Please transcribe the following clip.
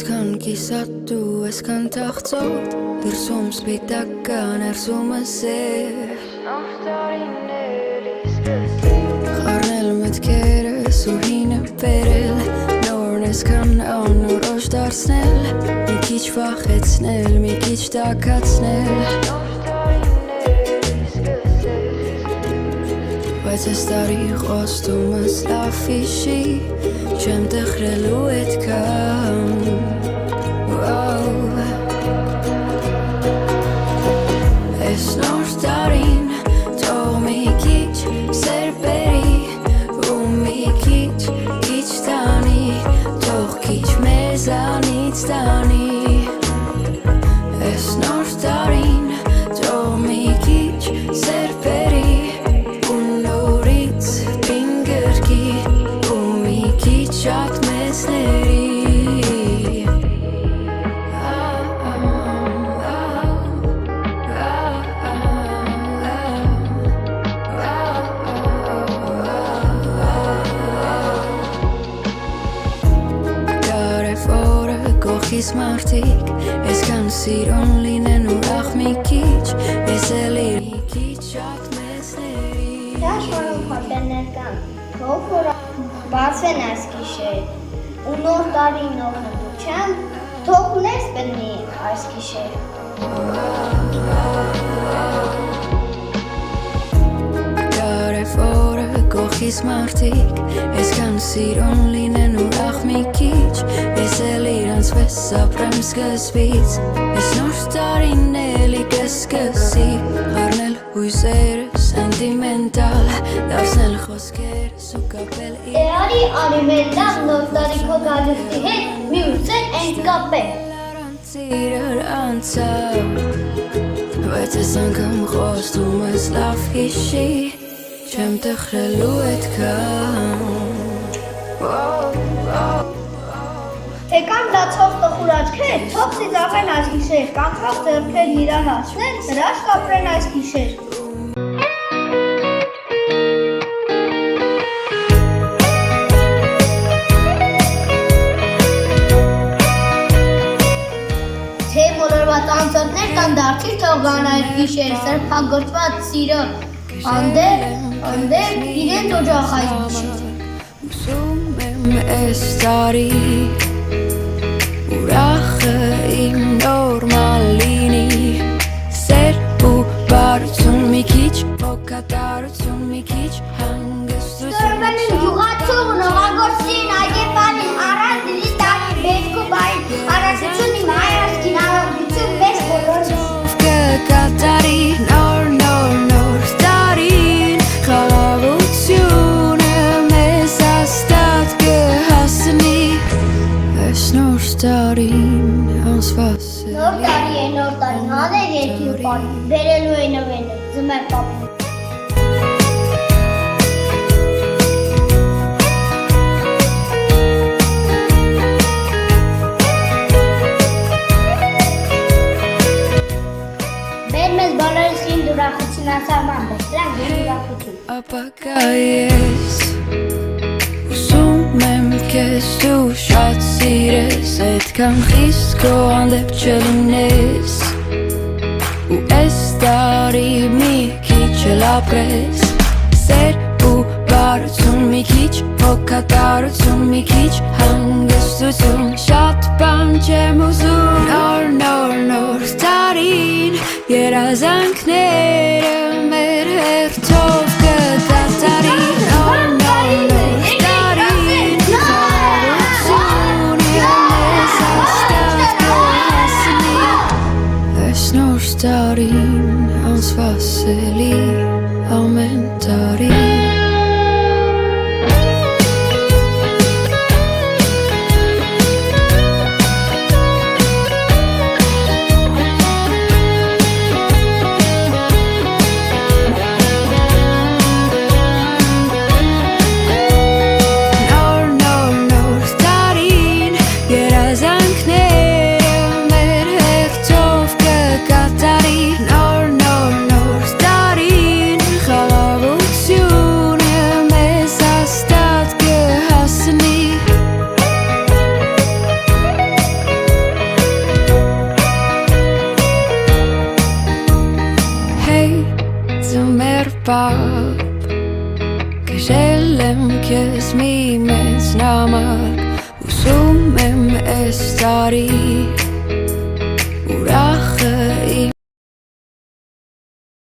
Այսքան կիսատու, այսքան թախծոտ Դրսում սպիտական, ներսումը սեր Խառնել մտքերս ու հինը բերել Նորն այսքան անորոշ դարձնել Մի քիչ վախեցնել, մի քիչ տաքացնել Բայց այս տարի խոստումս լավ իշի Չեմ տխրելու այդքան Այս նոր տարին թող մի քիչ սեր բերի ու մի քիչ տանի թող քիչ մեզանից տանի Այս նոր տարին թող մի քիչ սեր բերի ու նորից պինգրկի ու մի քիչ շատ մեզների Կողքիս մարդիկ, այսքան սիրուն լինեն ուրախ մի քիչ Ես էլ մի քիչ շատ մեզների Դաշվարում հատերներ կան, թող որ բացվեն այս գիշեր ու նոր տարի նոր հնդուչան, թող ներս բնի այս գիշեր Կարևորը կողքիս մարդիկ, այսքան սիրուն լինեն ուրախ մի քիչ Ես էլ իրանց պես ապրեմ սկզբից Այս նոր տարին էլի կսկսի Խառնել հույսերը սենտիմենտալ Դարձնել խոսքերս ու կապել Արի արիմենտալ նոր տարի քո գալուստի հետ միուսեն ենք կապել Առանց իրար անցավ Բայց այս անգամ խոստումս լավ հիշի Չեմ տխրելու այդքան Թե կան լացող տխուր աչքեր, թող սիծաղեն այս գիշեր, կանցած ձեռքեր իրար հասնեն, հրաշք ապրեն այս գիշեր Թե մոլորված անձոտներ կան դարձիր թող գան այս գիշեր, սրբագործված սիրո Անդեր իրենց օջախ այս գիշեր Ուսում եմ այս տարի Ուրախը իմ նորմալ լինի Սեր ու բարություն մի քիչ Հոգատարություն մի քիչ հանգստություն Սորվենին յուղացող նողագործին այգեպանին առանց դրի տանի բերկու բային Արասություն իմ հայրասկին առանցություն մեզ բոլորին Կկատարի նոր տարին Խաղաղությունը մեզ աստատ կհասնի Այս նոր տարին անսպասելի Նոր տարի է նոր տարին հաներ երկի ու պարի Բերելու է նվենը զմեր պապի Բեր մեզ բոլորս ինդ ուրախություն ասարման բեսրանք և ուրախություն Ապակա ես Ուսում եմ կեզ դու շատ սիրես Այդքան խիստ քո հանդեպ չլինես Ու այս տարի մի քիչ էլ ապրես Սեր ու բարություն մի քիչ Հոգատարություն մի քիչ հանգստություն Շատ բան չեմ ուզում Նոր տարին Երազանքները մեր հերթով կկատարի Նոր տարին Խաղաղությունը մեզ աստատ կհասնի Այս նոր տարին անսպասելի ամեն տարի Հիշել եմ քեզ մի մեծ նամակ Ուսում եմ այս տարի